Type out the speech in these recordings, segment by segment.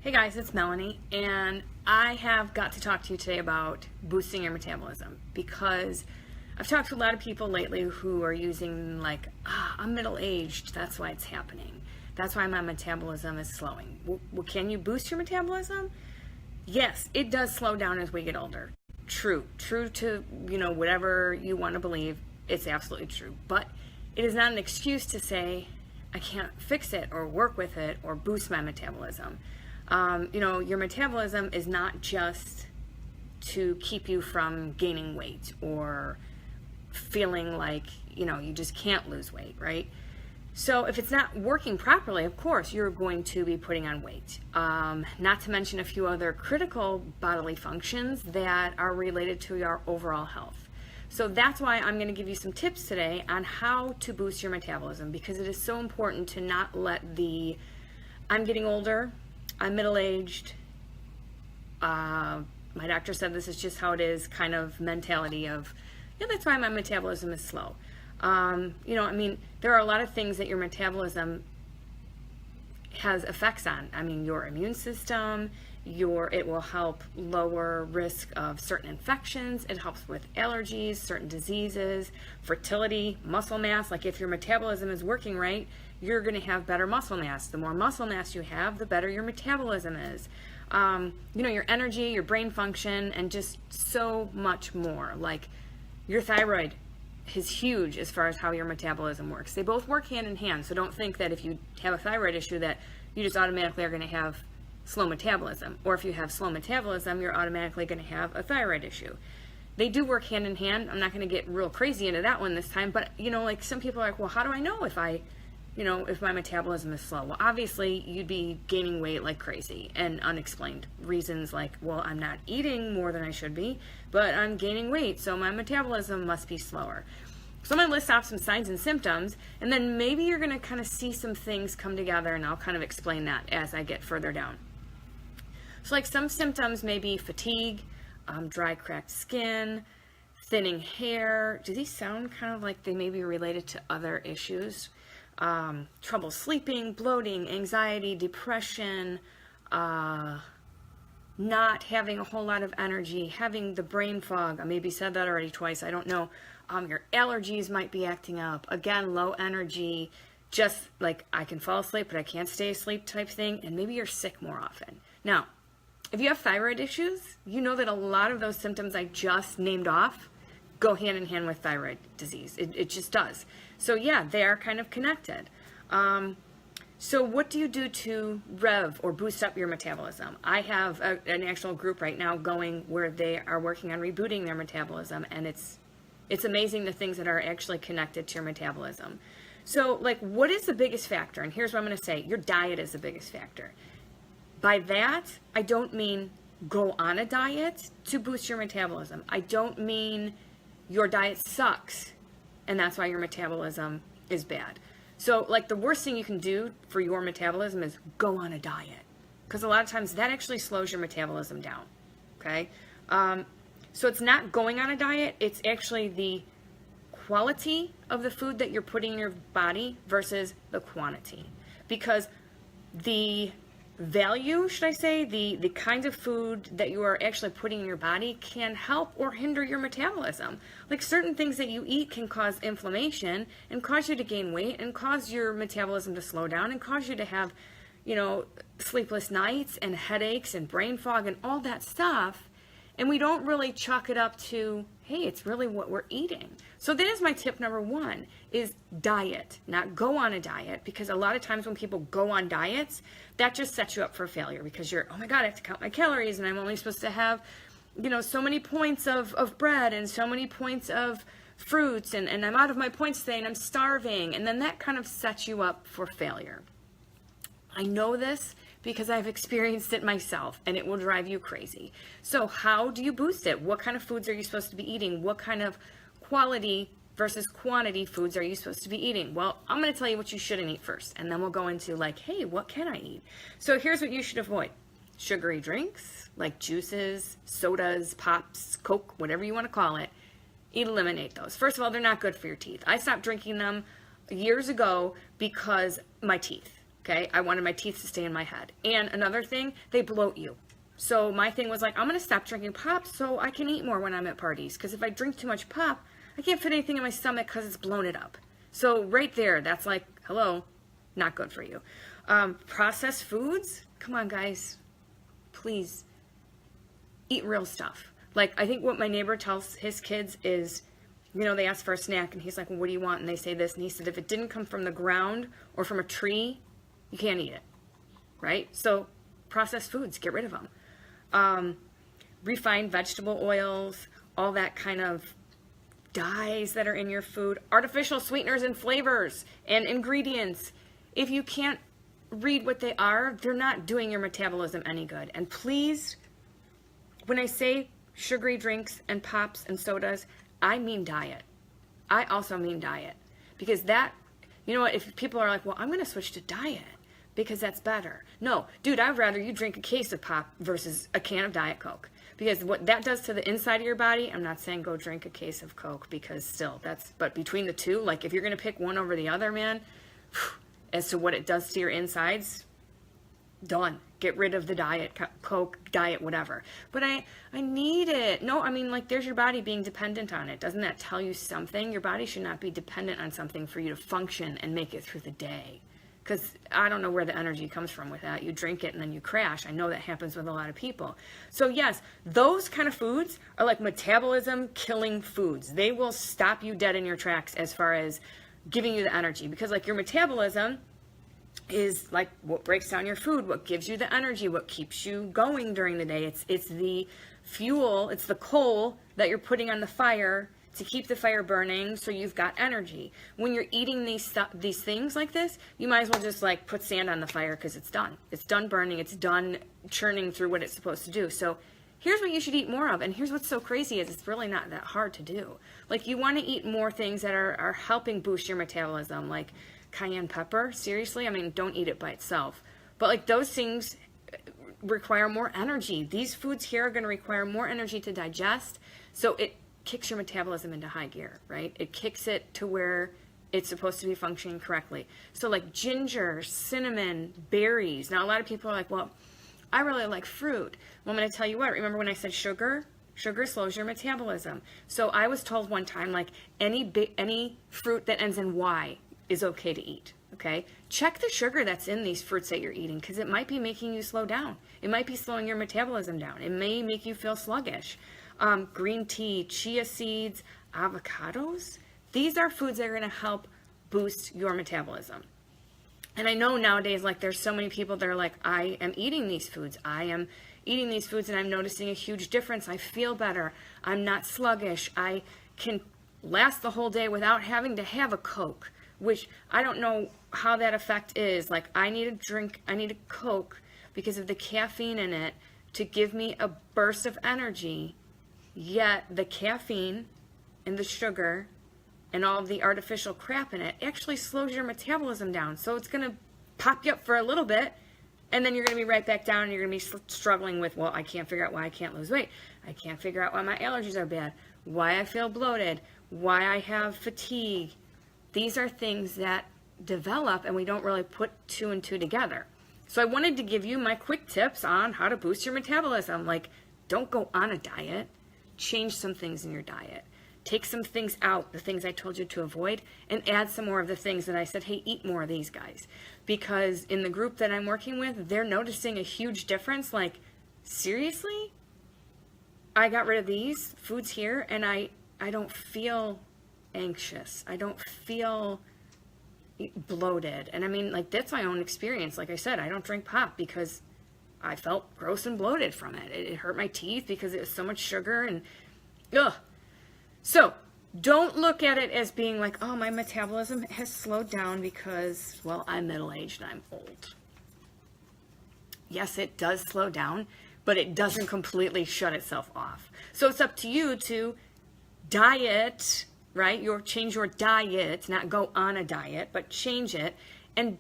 Hey guys, it's Melanie, and I have got to talk to you today about boosting your metabolism because I've talked to a lot of people lately who are using I'm middle-aged, that's why it's happening. That's why my metabolism is slowing. Well, can you boost your metabolism? Yes, it does slow down as we get older. True to, whatever you want to believe, it's absolutely true. But it is not an excuse to say, I can't fix it or work with it or boost my metabolism. Your metabolism is not just to keep you from gaining weight or feeling like, you just can't lose weight, right? So if it's not working properly, of course, you're going to be putting on weight. Not to mention a few other critical bodily functions that are related to your overall health. So that's why I'm going to give you some tips today on how to boost your metabolism, because it is so important to not let I'm getting older, I'm middle-aged, my doctor said this is just how it is kind of mentality of, that's why my metabolism is slow. There are a lot of things that your metabolism has effects on. Your immune system, it will help lower risk of certain infections. It helps with allergies, certain diseases, fertility, muscle mass. Like if your metabolism is working right, you're going to have better muscle mass. The more muscle mass you have, the better your metabolism is. Your energy, your brain function, and just so much more. Like your thyroid is huge as far as how your metabolism works. They both work hand in hand. So don't think that if you have a thyroid issue that you just automatically are going to have slow metabolism. Or if you have slow metabolism, you're automatically going to have a thyroid issue. They do work hand in hand. I'm not going to get real crazy into that one this time. But, some people are like, well, how do I know if if my metabolism is slow? Well, obviously you'd be gaining weight like crazy and unexplained reasons like, well, I'm not eating more than I should be, but I'm gaining weight, so my metabolism must be slower. So I'm going to list off some signs and symptoms, and then maybe you're going to kind of see some things come together, and I'll kind of explain that as I get further down. So some symptoms may be fatigue, dry, cracked skin, thinning hair. Do these sound kind of like they may be related to other issues? Trouble sleeping, bloating, anxiety, depression, not having a whole lot of energy, having the brain fog. I maybe said that already twice, I don't know. Your allergies might be acting up. Again, low energy, just like I can fall asleep, but I can't stay asleep type thing. And maybe you're sick more often. Now, if you have thyroid issues, you know that a lot of those symptoms I just named off go hand in hand with thyroid disease. It just does. So yeah, they are kind of connected. So what do you do to rev or boost up your metabolism? I have an actual group right now going where they are working on rebooting their metabolism, and it's amazing the things that are actually connected to your metabolism. So what is the biggest factor? And here's what I'm going to say. Your diet is the biggest factor. By that, I don't mean go on a diet to boost your metabolism. I don't mean your diet sucks and that's why your metabolism is bad. So the worst thing you can do for your metabolism is go on a diet, because a lot of times that actually slows your metabolism down. Okay? So it's not going on a diet, it's actually the quality of the food that you're putting in your body versus the quantity. Because the value, should I say, the kinds of food that you are actually putting in your body can help or hinder your metabolism. Like certain things that you eat can cause inflammation and cause you to gain weight and cause your metabolism to slow down and cause you to have, sleepless nights and headaches and brain fog and all that stuff. And we don't really chalk it up to, hey, it's really what we're eating. So that is my tip number one, is diet, not go on a diet, because a lot of times when people go on diets, that just sets you up for failure because you're, oh my God, I have to count my calories and I'm only supposed to have, so many points of bread and so many points of fruits and I'm out of my points today and I'm starving. And then that kind of sets you up for failure. I know this because I've experienced it myself, and it will drive you crazy. So how do you boost it? What kind of foods are you supposed to be eating? What kind of quality versus quantity foods are you supposed to be eating? Well, I'm going to tell you what you shouldn't eat first, and then we'll go into hey, what can I eat? So here's what you should avoid. Sugary drinks, like juices, sodas, pops, Coke, whatever you want to call it. Eliminate those. First of all, they're not good for your teeth. I stopped drinking them years ago because my teeth. Okay, I wanted my teeth to stay in my head. And another thing, they bloat you. So my thing was like, I'm going to stop drinking pop so I can eat more when I'm at parties. Because if I drink too much pop, I can't fit anything in my stomach because it's blown it up. So right there, that's like, hello, not good for you. Processed foods, come on guys, please eat real stuff. Like, I think what my neighbor tells his kids is, you know, they ask for a snack and he's like, well, what do you want? And they say this. And he said, if it didn't come from the ground or from a tree, you can't eat it, right? So processed foods, get rid of them. Refined vegetable oils, all that kind of dyes that are in your food, artificial sweeteners and flavors and ingredients. If you can't read what they are, they're not doing your metabolism any good. And please, when I say sugary drinks and pops and sodas, I mean diet. I also mean diet. Because that, you know what, if people are like, well, I'm going to switch to diet because that's better. No, dude, I'd rather you drink a case of pop versus a can of Diet Coke. Because what that does to the inside of your body, I'm not saying go drink a case of Coke because still, but between the two, like if you're going to pick one over the other, man, as to what it does to your insides, done. Get rid of the Diet Coke, diet, whatever. But I need it. No, I mean, like, there's your body being dependent on it. Doesn't that tell you something? Your body should not be dependent on something for you to function and make it through the day. Because I don't know where the energy comes from with that. You drink it and then you crash. I know that happens with a lot of people. So yes, those kind of foods are like metabolism killing foods. They will stop you dead in your tracks as far as giving you the energy. Because like your metabolism is like what breaks down your food, what gives you the energy, what keeps you going during the day. It's the fuel, it's the coal that you're putting on the fire to keep the fire burning so you've got energy. When you're eating these things like this, you might as well just like put sand on the fire because it's done. It's done burning, it's done churning through what it's supposed to do. So here's what you should eat more of, and here's what's so crazy is it's really not that hard to do. Like you want to eat more things that are helping boost your metabolism, like cayenne pepper. Seriously, I mean, don't eat it by itself. But like those things require more energy. These foods here are going to require more energy to digest, so it kicks your metabolism into high gear, right? It kicks it to where it's supposed to be functioning correctly. So like ginger, cinnamon, berries. Now a lot of people are like, well, I really like fruit. Well, I'm going to tell you what, remember when I said sugar? Sugar slows your metabolism. So I was told one time, like any fruit that ends in Y is okay to eat, okay? Check the sugar that's in these fruits that you're eating because it might be making you slow down. It might be slowing your metabolism down. It may make you feel sluggish. Green tea, chia seeds, avocados. These are foods that are going to help boost your metabolism. And I know nowadays, like there's so many people that are like, I am eating these foods. I am eating these foods and I'm noticing a huge difference. I feel better. I'm not sluggish. I can last the whole day without having to have a Coke, which I don't know how that effect is. Like I need a Coke because of the caffeine in it to give me a burst of energy. Yet the caffeine and the sugar and all of the artificial crap in it actually slows your metabolism down. So it's going to pop you up for a little bit, and then you're going to be right back down, and you're going to be struggling with, well, I can't figure out why I can't lose weight. I can't figure out why my allergies are bad, why I feel bloated, why I have fatigue. These are things that develop, and we don't really put two and two together. So I wanted to give you my quick tips on how to boost your metabolism. Like, don't go on a diet. Change some things in your diet. Take some things out, the things I told you to avoid, and add some more of the things that I said, hey, eat more of these guys. Because in the group that I'm working with, they're noticing a huge difference. Like, seriously? I got rid of these foods here, and I don't feel anxious. I don't feel bloated. And I mean, like, that's my own experience. Like I said, I don't drink pop because I felt gross and bloated from it. It hurt my teeth because it was so much sugar and ugh. So don't look at it as being like, oh, my metabolism has slowed down because, well, I'm middle-aged and I'm old. Yes, it does slow down, but it doesn't completely shut itself off. So it's up to you to diet, right? Change your diet, not go on a diet, but change it. And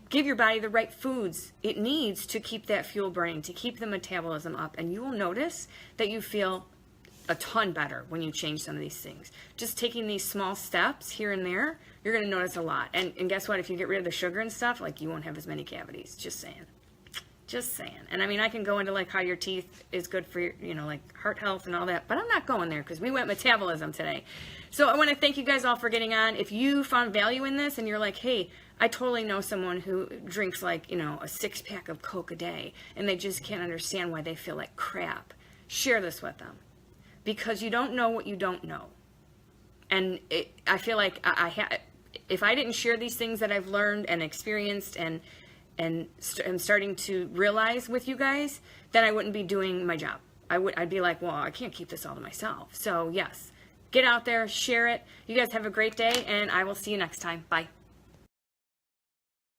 give your body the right foods it needs to keep that fuel burning, to keep the metabolism up. And you will notice that you feel a ton better when you change some of these things. Just taking these small steps here and there you're going to notice a lot. And guess what? If you get rid of the sugar and stuff, like, you won't have as many cavities. Just saying. Just saying. And I mean, I can go into like how your teeth is good for your, you know, like heart health and all that, but I'm not going there because we went metabolism today. So I want to thank you guys all for getting on. If you found value in this and you're like, hey, I totally know someone who drinks like, you know, a 6-pack of Coke a day and they just can't understand why they feel like crap, share this with them, because you don't know what you don't know. And I feel like if I didn't share these things that I've learned and experienced and am starting to realize with you guys, then I wouldn't be doing my job. I'd be like, well, I can't keep this all to myself. So yes, get out there, share it. You guys have a great day, and I will see you next time. Bye.